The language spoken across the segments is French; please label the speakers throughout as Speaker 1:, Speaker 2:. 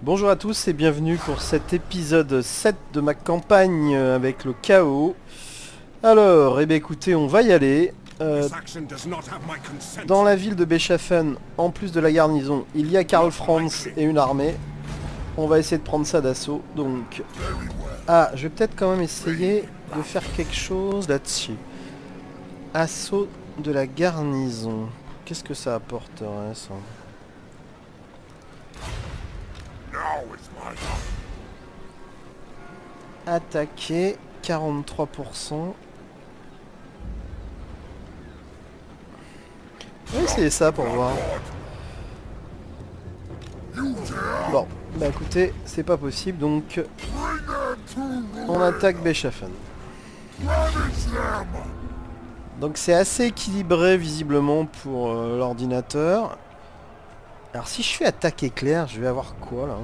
Speaker 1: Bonjour à tous et bienvenue pour cet épisode 7 de ma campagne avec le chaos. Alors, écoutez, on va y aller. Dans la ville de Beschaffen, en plus de la garnison, il y a Karl Franz et une armée. On va essayer de prendre ça d'assaut, donc... Ah, je vais peut-être quand même essayer de faire quelque chose là-dessus. Assaut de la garnison. Qu'est-ce que ça apporterait, ça? Attaquer, 43%. On va essayer ça pour voir. Bon, bah écoutez, c'est pas possible, donc on attaque Beschaffen. Donc c'est assez équilibré visiblement pour l'ordinateur. Alors si je fais attaque éclair, je vais avoir quoi là?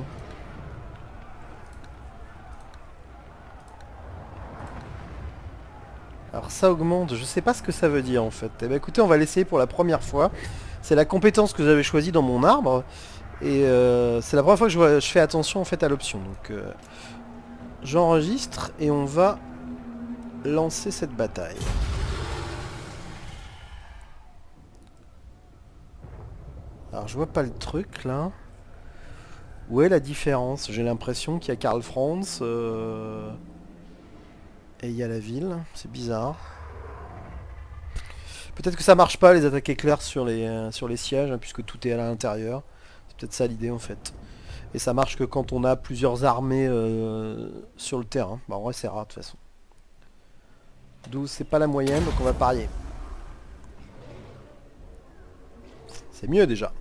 Speaker 1: Alors ça augmente, je sais pas ce que ça veut dire en fait. Eh ben écoutez, on va l'essayer pour la première fois. C'est la compétence que j'avais choisie dans mon arbre. Et c'est la première fois que je fais attention en fait à l'option. Donc j'enregistre et on va lancer cette bataille. Alors je vois pas le truc là. Où est la différence? J'ai l'impression qu'il y a Karl Franz et il y a la ville. C'est bizarre. Peut-être que ça marche pas les attaques éclairs sur les sièges, hein, puisque tout est à l'intérieur. C'est peut-être ça l'idée en fait. Et ça marche que quand on a plusieurs armées sur le terrain. Bah en vrai c'est rare de toute façon. 12 c'est pas la moyenne, donc on va parier. C'est mieux déjà.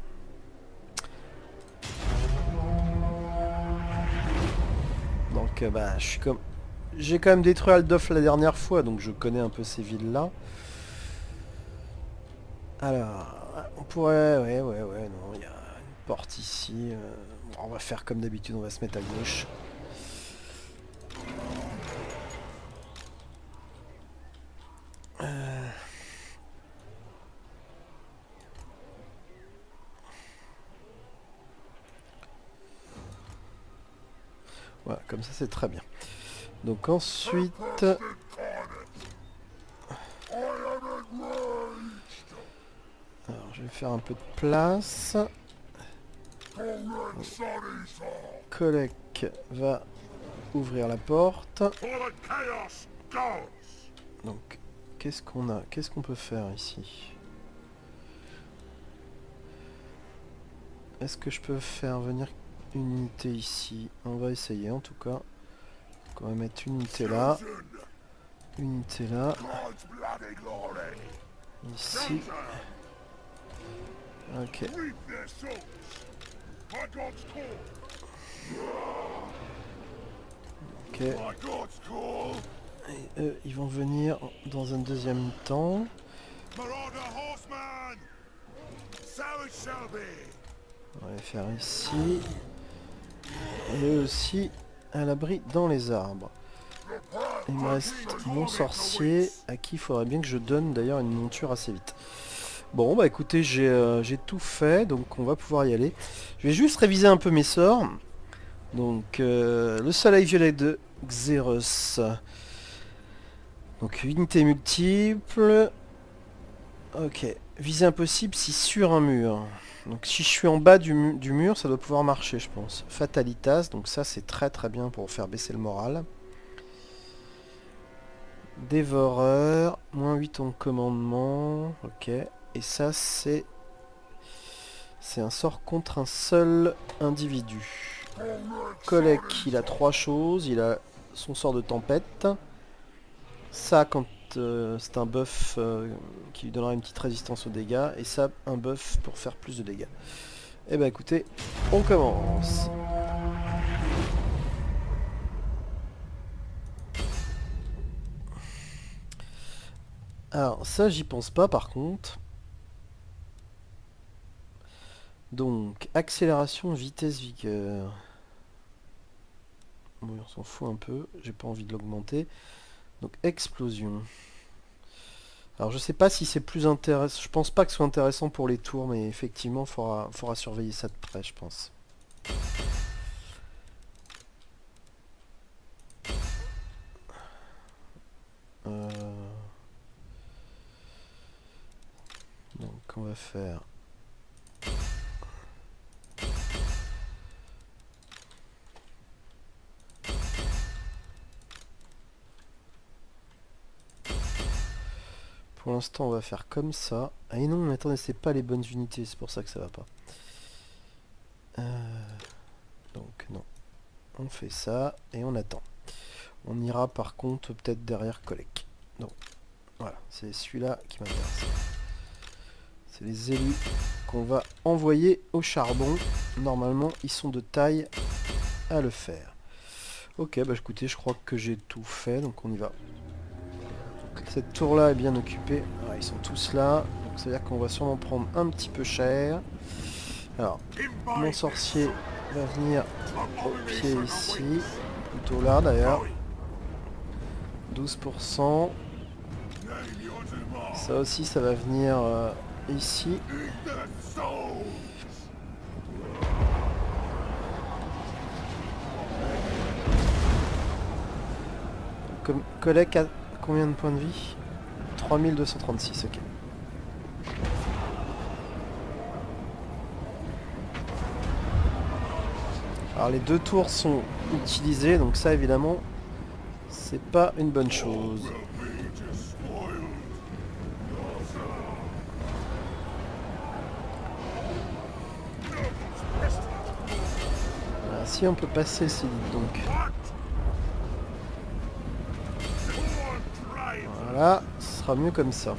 Speaker 1: Donc bah je suis comme... J'ai quand même détruit Aldorf la dernière fois, donc je connais un peu ces villes là. Alors, on pourrait... Ouais, non, il y a une porte ici. On va faire comme d'habitude, on va se mettre à gauche. Voilà, comme ça c'est très bien. Donc ensuite... Alors, je vais faire un peu de place. Kolek va ouvrir la porte. Donc, qu'est-ce qu'on a? Qu'est-ce qu'on peut faire ici? Est-ce que je peux faire venir une unité ici? On va essayer en tout cas. Donc, on va mettre une unité là. Une unité là. Ici. Ok. Ok. Et eux, ils vont venir dans un deuxième temps. On va les faire ici. Et eux aussi à l'abri dans les arbres. Il me reste mon sorcier à qui il faudrait bien que je donne d'ailleurs une monture assez vite. Bon bah écoutez, j'ai tout fait, donc on va pouvoir y aller. Je vais juste réviser un peu mes sorts. Donc le soleil violet de Xeros. Donc unité multiple. Ok. Visée impossible si sur un mur. Donc si je suis en bas du mur, ça doit pouvoir marcher je pense. Fatalitas, donc ça c'est très très bien pour faire baisser le moral. Dévoreur, moins 8 en commandement. Ok. Et ça c'est... C'est un sort contre un seul individu. Kolek, il a 3 choses. Il a son sort de tempête. Ça, quand c'est un buff qui lui donnera une petite résistance aux dégâts. Et ça, un buff pour faire plus de dégâts. Et bah écoutez, on commence. Alors ça, j'y pense pas par contre. Donc, accélération, vitesse, vigueur. Bon, on s'en fout un peu, j'ai pas envie de l'augmenter. Donc, explosion. Alors, je sais pas si c'est plus intéressant. Je pense pas que ce soit intéressant pour les tours, mais effectivement, faudra surveiller ça de près, je pense. qu'on va faire. Pour l'instant, on va faire comme ça. Ah et non, mais attendez, c'est pas les bonnes unités, c'est pour ça que ça va pas. Donc non. On fait ça et on attend. On ira par contre peut-être derrière Colec. Donc voilà, c'est celui-là qui m'intéresse. C'est les élus qu'on va envoyer au charbon. Normalement, ils sont de taille à le faire. Ok, bah écoutez, je crois que j'ai tout fait, donc on y va. Donc, cette tour-là est bien occupée. Ah, ils sont tous là, donc ça veut dire qu'on va sûrement prendre un petit peu cher. Alors, mon sorcier va venir au pied ici, plutôt là d'ailleurs. 12%. Ça aussi, ça va venir ici. Comme Colec a combien de points de vie? 3236, ok. Alors les deux tours sont utilisées, donc ça évidemment, c'est pas une bonne chose. Voilà, si on peut passer ici, donc. Voilà, ce sera mieux comme ça.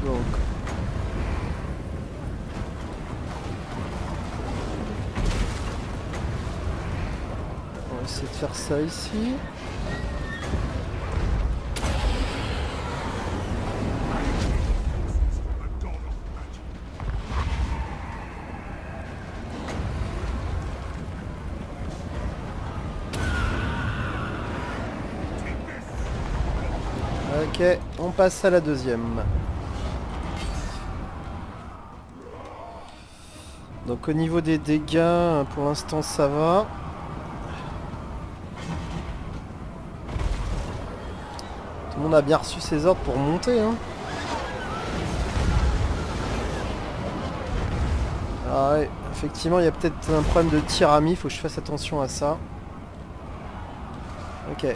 Speaker 1: Donc. On va essayer de faire ça ici. Ok, on passe à la deuxième. Donc au niveau des dégâts, pour l'instant ça va. Tout le monde a bien reçu ses ordres pour monter, hein. Ah ouais, effectivement il y a peut-être un problème de tyramie, il faut que je fasse attention à ça. Ok.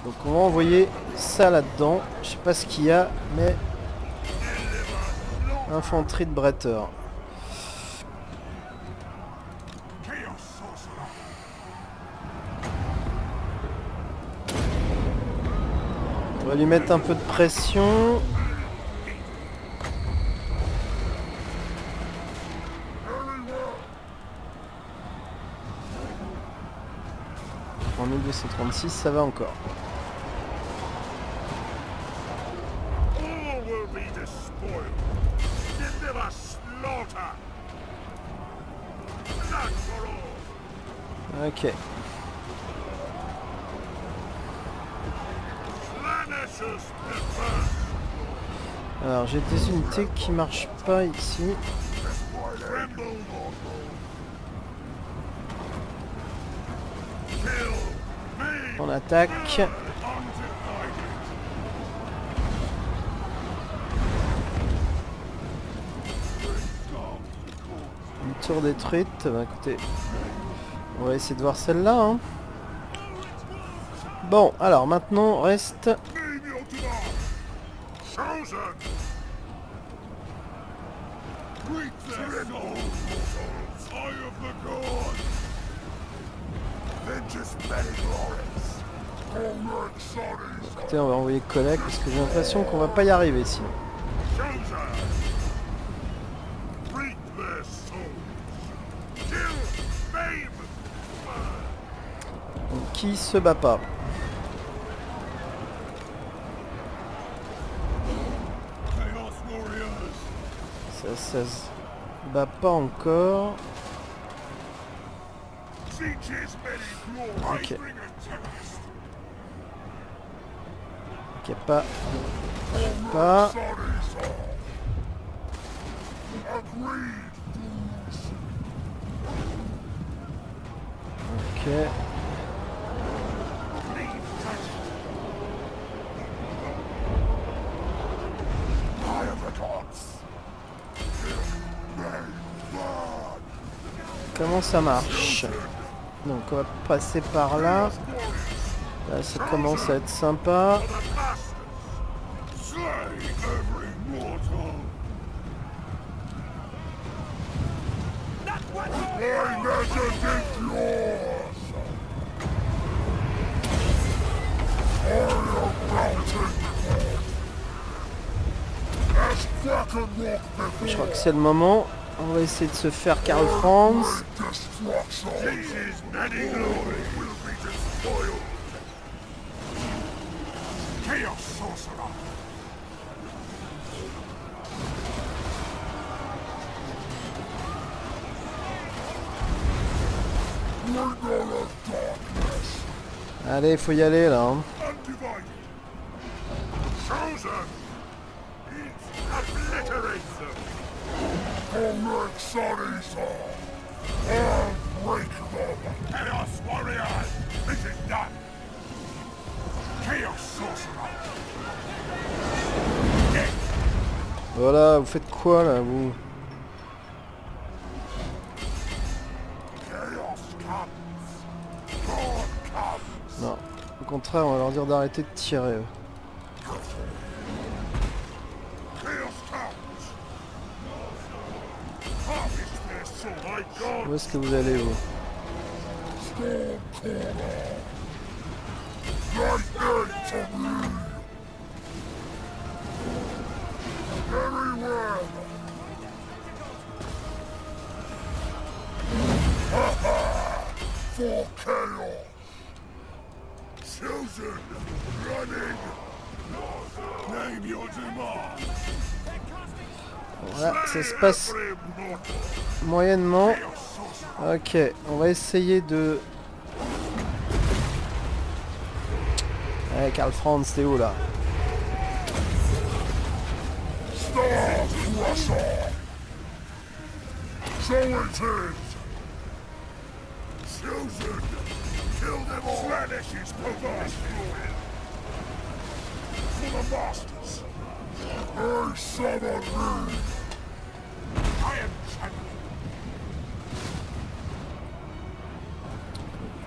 Speaker 1: Donc on va envoyer ça là-dedans. Je sais pas ce qu'il y a, mais... Infanterie de bretteur. On va lui mettre un peu de pression. En 1236, ça va encore. Ok. Alors j'ai des unités qui marchent pas ici. On attaque. Une tour détruite. Bah écoutez, on va essayer de voir celle-là, hein. Bon, alors maintenant reste... Écoutez, on va envoyer Colec parce que j'ai l'impression qu'on va pas y arriver sinon. Donc, qui se bat pas? Ça se bat pas encore. Ok. Ok, pas. Pas. Ok. Comment ça marche? Donc on va passer par là. Là ça commence à être sympa. Je crois que c'est le moment. On va essayer de se faire Karl Franz. Allez, faut y aller là. Hein. Voilà, vous faites quoi là, vous? Non, au contraire, on va leur dire d'arrêter de tirer. Où est-ce que vous allez, vous? Voilà, ça se passe moyennement. Ok, on va essayer de... Allez, Karl Franz, t'es où là?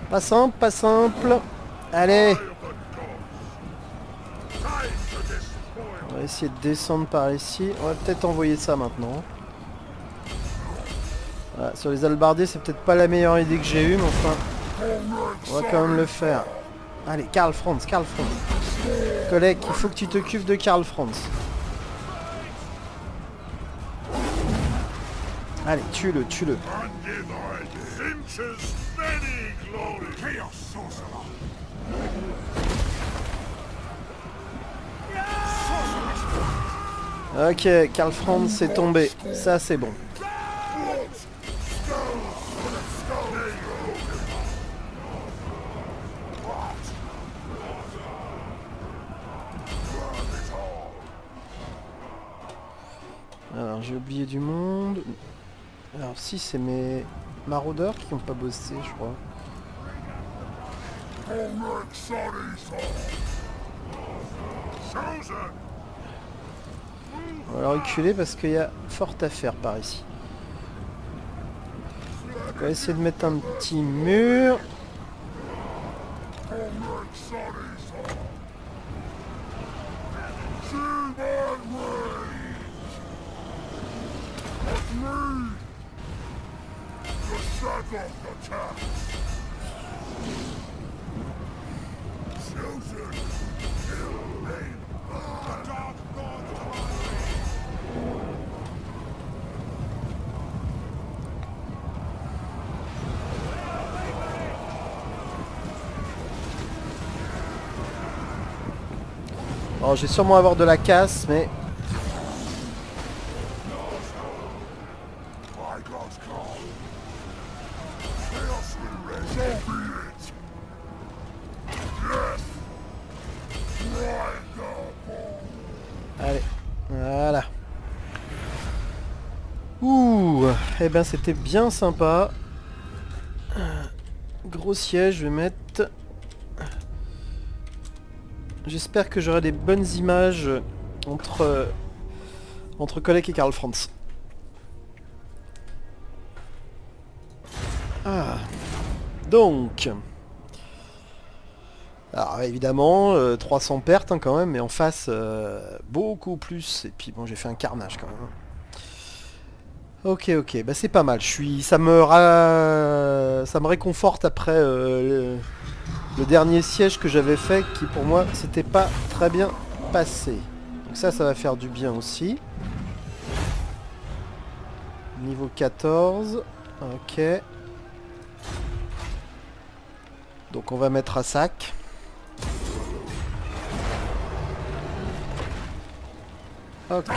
Speaker 1: Pas simple, pas simple. Allez. On va essayer de descendre par ici. On va peut-être envoyer ça maintenant. Voilà, sur les hallebardiers, c'est peut-être pas la meilleure idée que j'ai eue, mais enfin, on va quand même le faire. Allez, Karl Franz, Karl Franz. Collègue, il faut que tu t'occupes de Karl Franz. Allez, tue-le, tue-le. Ok, Karl Franz est tombé. Ça, c'est bon. Alors, j'ai oublié du monde. Alors, si, c'est mes maraudeurs qui n'ont pas bossé, je crois. On va reculer parce qu'il y a fort à faire par ici. On va essayer de mettre un petit mur. Bon, je vais sûrement avoir de la casse, mais... Allez, voilà. Ouh, eh ben c'était bien sympa. Gros gros siège, je vais mettre... J'espère que j'aurai des bonnes images entre Kolek et Karl Franz. Ah. Donc... Alors évidemment, 300 pertes quand même, mais en face, beaucoup plus. Et puis bon, j'ai fait un carnage quand même. Ok, ok, bah c'est pas mal. Ça me réconforte après le dernier siège que j'avais fait, qui pour moi, c'était pas très bien passé. Donc ça va faire du bien aussi. Niveau 14. Ok. Donc on va mettre à sac. Ok.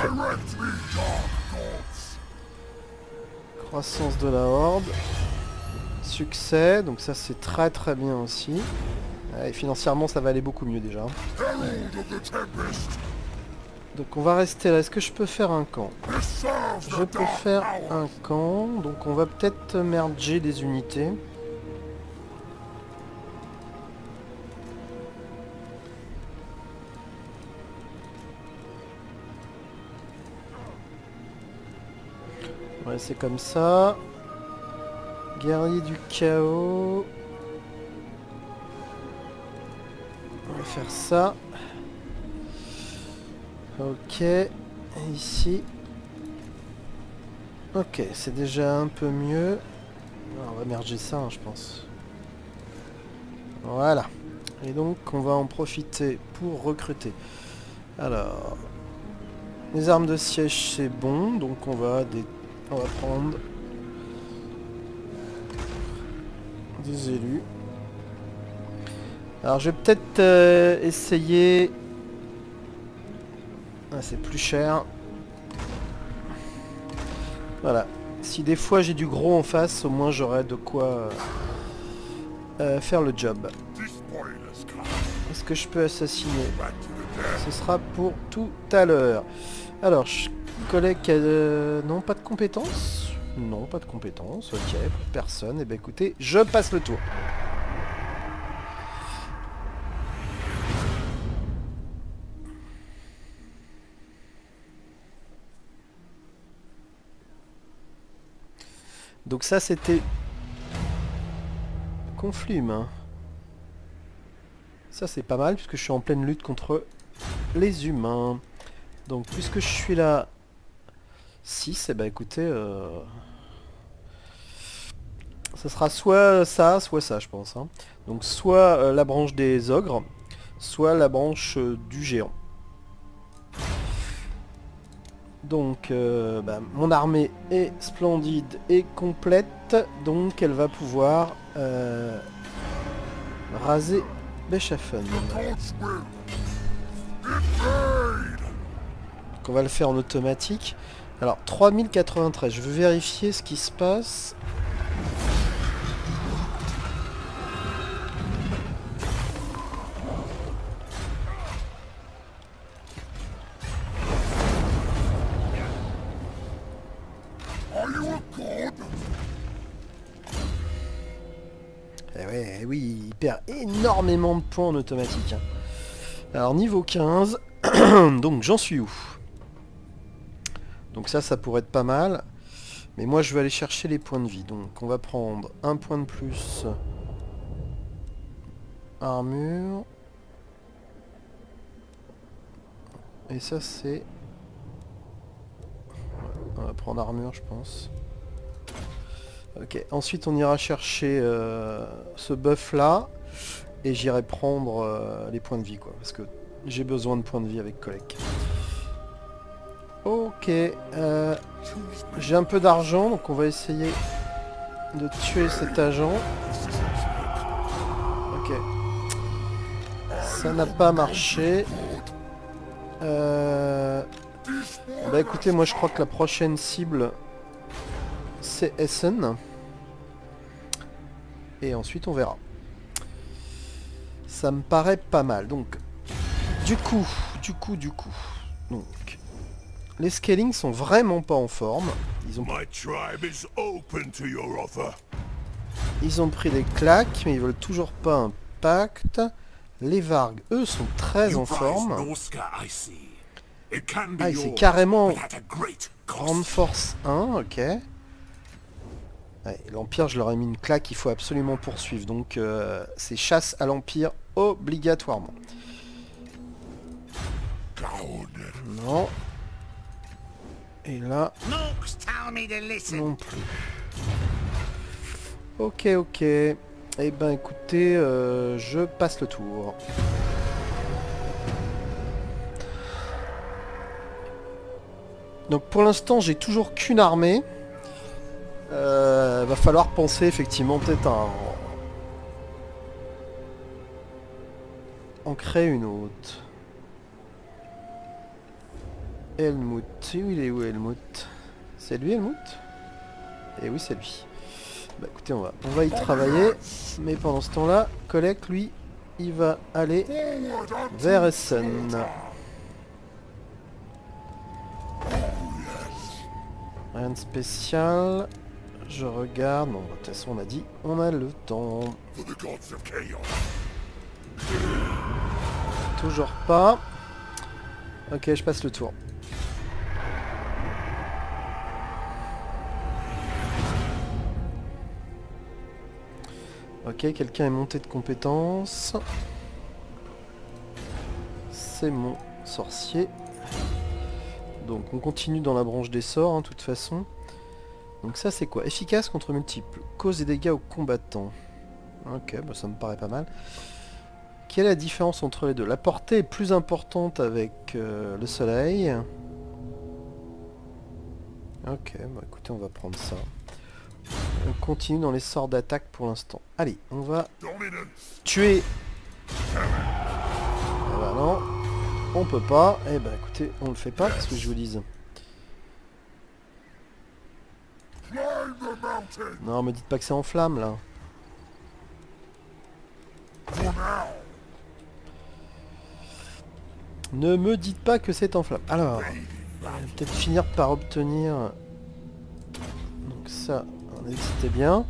Speaker 1: Croissance de la horde. Succès, donc ça c'est très très bien aussi. Et financièrement ça va aller beaucoup mieux déjà. Donc on va rester là. Est-ce que je peux faire un camp? Je peux faire un camp. Donc on va peut-être merger des unités. Ouais, c'est comme ça. Guerrier du chaos. On va faire ça. Ok. Et ici. Ok, c'est déjà un peu mieux. On va merger ça, hein, je pense. Voilà. Et donc, on va en profiter pour recruter. Alors... Les armes de siège, c'est bon. Donc, on va prendre... des élus. Alors, je vais peut-être essayer... Ah, c'est plus cher. Voilà. Si des fois j'ai du gros en face, au moins j'aurai de quoi faire le job. Est-ce que je peux assassiner? Ce sera pour tout à l'heure. Alors, collègue... non, pas de compétences? Non, pas de compétences. Ok, personne. Et ben écoutez, je passe le tour. Donc ça c'était... Conflit humain. Ça c'est pas mal puisque je suis en pleine lutte contre les humains. Donc puisque je suis là 6, et bah écoutez... ça sera soit ça, je pense. Hein. Donc soit la branche des ogres, soit la branche du géant. Donc mon armée est splendide et complète, donc elle va pouvoir raser Beschaffen. Donc on va le faire en automatique. Alors 3093, je veux vérifier ce qui se passe. Eh oui, il perd énormément de points en automatique. Hein. Alors niveau 15, donc j'en suis où? Donc ça pourrait être pas mal. Mais moi je vais aller chercher les points de vie. Donc on va prendre un point de plus. Armure. Et ça c'est... On va prendre armure je pense. Ok, ensuite on ira chercher ce buff là. Et j'irai prendre les points de vie quoi. Parce que j'ai besoin de points de vie avec Kolek. Ok, j'ai un peu d'argent, donc on va essayer de tuer cet agent. Ok. Ça n'a pas marché. Bah écoutez, moi je crois que la prochaine cible, c'est Essen. Et ensuite on verra. Ça me paraît pas mal. Donc, du coup. Donc, les Scaling sont vraiment pas en forme. Ils ont... Ils ont pris des claques, mais ils veulent toujours pas un pacte. Les Vargs, eux, sont très en forme. Ah, il c'est carrément grande force 1, ok. Ouais, l'Empire, je leur ai mis une claque, il faut absolument poursuivre. Donc, c'est chasse à l'Empire obligatoirement. Non. Et là, non plus. Ok, ok. Eh ben, écoutez, je passe le tour. Donc, pour l'instant, j'ai toujours qu'une armée. Va falloir penser effectivement peut-être à en créer une autre. Helmut. Il est où Helmut? C'est lui Helmut? Eh oui, c'est lui. Bah écoutez, on va y travailler. Mais pendant ce temps-là, Kolek, lui, il va aller vers Essen. Rien de spécial. Je regarde. Bon, de toute façon, on a dit, on a le temps. Toujours pas. Ok, je passe le tour. Ok, quelqu'un est monté de compétence. C'est mon sorcier. Donc on continue dans la branche des sorts, de toute façon. Donc ça c'est quoi? Efficace contre multiples. Cause des dégâts aux combattants. Ok, bah ça me paraît pas mal. Quelle est la différence entre les deux? La portée est plus importante avec le soleil. Ok, bah écoutez, on va prendre ça. On continue dans les sorts d'attaque pour l'instant. Allez, on va tuer. Ah bah non, on peut pas. Eh ben écoutez, on le fait pas, qu'est-ce que je vous dise. Non, me dites pas que c'est en flamme là. Ne me dites pas que c'est en flamme. Alors, on va peut-être finir par obtenir... Donc ça, c'était bien.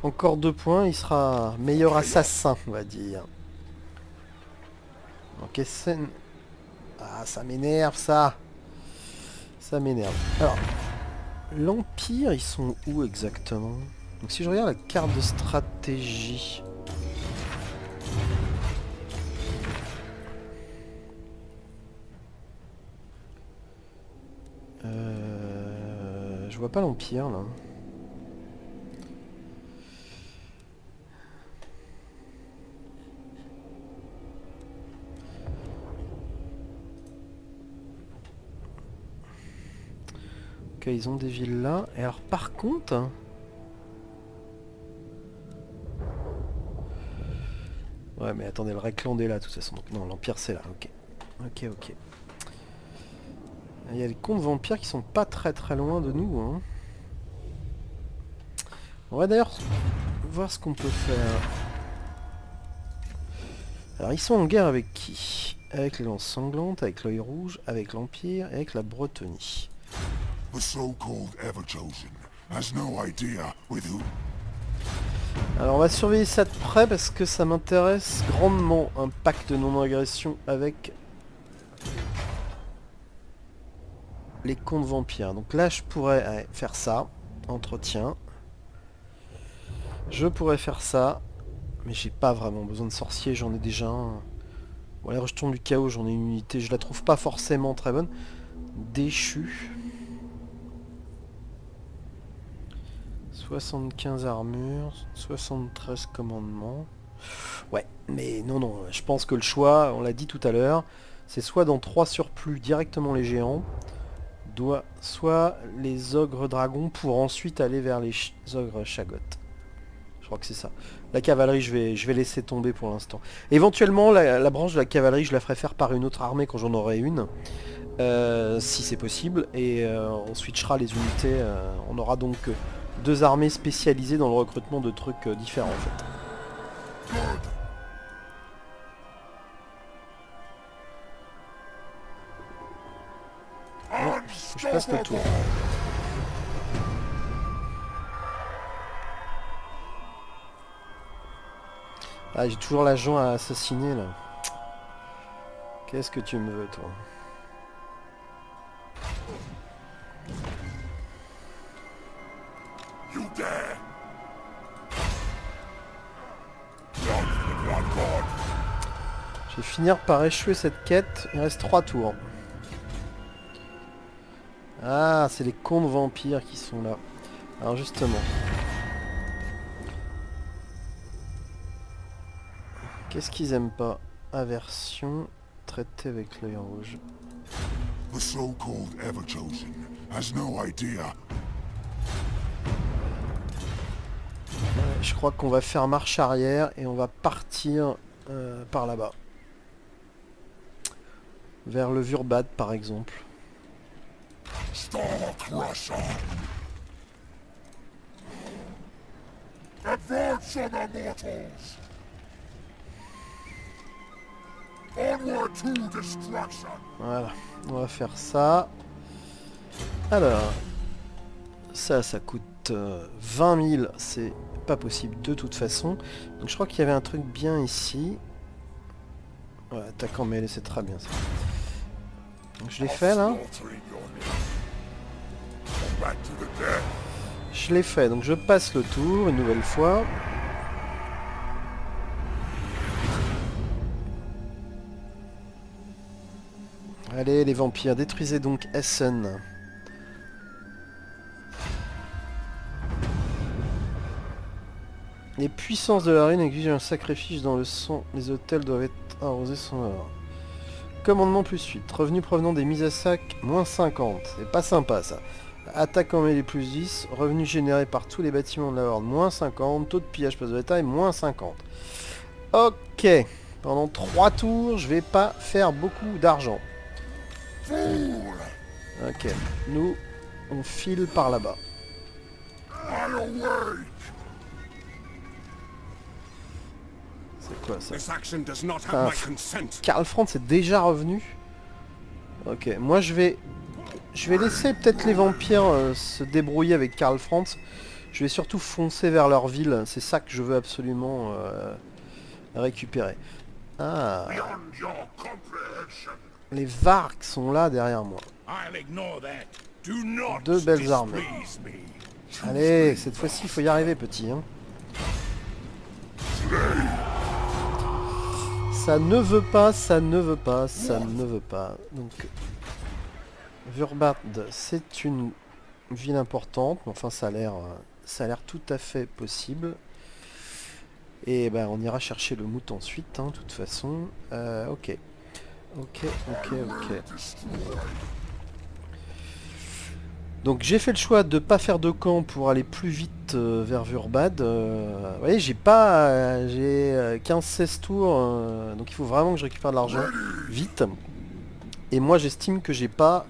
Speaker 1: Encore 2 points, il sera meilleur assassin, on va dire. Donc Essen... Ah, ça m'énerve ça. Ça m'énerve. Alors, l'Empire, ils sont où exactement? Donc si je regarde la carte de stratégie... Je vois pas l'Empire là. Ok, ils ont des villes là. Et alors par contre... Ouais mais attendez, le Reckland est là de toute façon. Donc non, l'Empire c'est là, ok. Ok, ok. Il y a les comtes vampires qui sont pas très loin de nous. Hein. On va d'ailleurs voir ce qu'on peut faire. Alors ils sont en guerre avec qui? Avec les lances sanglantes, avec l'œil rouge, avec l'Empire et avec la Bretonie. Alors on va surveiller ça de près parce que ça m'intéresse grandement, un pacte de non-agression avec les comtes vampires. Donc là je pourrais faire ça, entretien. Je pourrais faire ça, mais j'ai pas vraiment besoin de sorcier, j'en ai déjà un. Bon, les rejetons du chaos, j'en ai une unité, je la trouve pas forcément très bonne. Déchu. 75 armures, 73 commandements. Ouais, mais non, je pense que le choix, on l'a dit tout à l'heure, c'est soit dans 3 surplus directement les géants, soit les ogres dragons pour ensuite aller vers les ogres chagottes. Je crois que c'est ça. La cavalerie, je vais laisser tomber pour l'instant. Éventuellement, la branche de la cavalerie, je la ferai faire par une autre armée quand j'en aurai une. Si c'est possible. Et on switchera les unités. On aura donc 2 armées spécialisées dans le recrutement de trucs différents en fait. Bon, je passe le tour. Ah, j'ai toujours l'agent à assassiner là. Qu'est-ce que tu me veux toi? Je vais finir par échouer cette quête. Il reste 3 tours. Ah, c'est les cons de vampires qui sont là. Alors justement. Qu'est-ce qu'ils aiment pas? Aversion, traité avec l'œil rouge.
Speaker 2: The so-called Everchosen has no idea.
Speaker 1: Je crois qu'on va faire marche arrière et on va partir par là-bas. Vers le Vurbad par exemple.
Speaker 2: Starcrusher! Advance on the mortals! Onward to destruction!
Speaker 1: Voilà, on va faire ça. Alors, ça coûte 20 000, c'est pas possible de toute façon. Donc je crois qu'il y avait un truc bien ici. Ouais, attaquant mêlé, c'est très bien ça. Donc je l'ai fait là. Je l'ai fait, donc je passe le tour une nouvelle fois. Allez les vampires, détruisez donc Essen. Les puissances de la reine exigent un sacrifice dans le sang. Les hôtels doivent être arrosés sans or. Commandement plus 8. Revenus provenant des mises à sac, moins 50. C'est pas sympa ça. Attaque en mêlée plus 10. Revenus générés par tous les bâtiments de la horde, moins 50. Taux de pillage place de bétail, moins 50. Ok. Pendant 3 tours, je vais pas faire beaucoup d'argent. Ok. Nous, on file par là-bas. C'est quoi ça? Karl Franz est déjà revenu. Ok, moi je vais laisser peut-être les vampires se débrouiller avec Karl Franz. Je vais surtout foncer vers leur ville. C'est ça que je veux absolument récupérer. Ah, les Varks sont là derrière moi. 2 belles armées. Allez, cette fois-ci il faut y arriver petit. Hein. Ça ne veut pas, ça ne veut pas, ça ne veut pas. Donc, Vurbad, c'est une ville importante, mais enfin ça a l'air tout à fait possible. Et ben on ira chercher le mout ensuite, hein, de toute façon. Ok. Donc j'ai fait le choix de pas faire de camp pour aller plus vite vers Vurbad. Vous voyez, j'ai 15-16 tours, donc il faut vraiment que je récupère de l'argent vite. Et moi j'estime que j'ai pas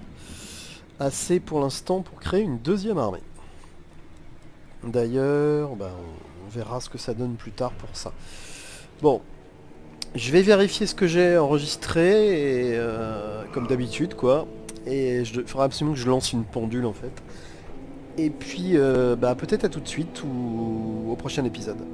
Speaker 1: assez pour l'instant pour créer une deuxième armée. D'ailleurs, bah, on verra ce que ça donne plus tard pour ça. Bon, je vais vérifier ce que j'ai enregistré, et, comme d'habitude quoi. Et il faudra absolument que je lance une pendule en fait. Et puis bah, peut-être à tout de suite ou au prochain épisode.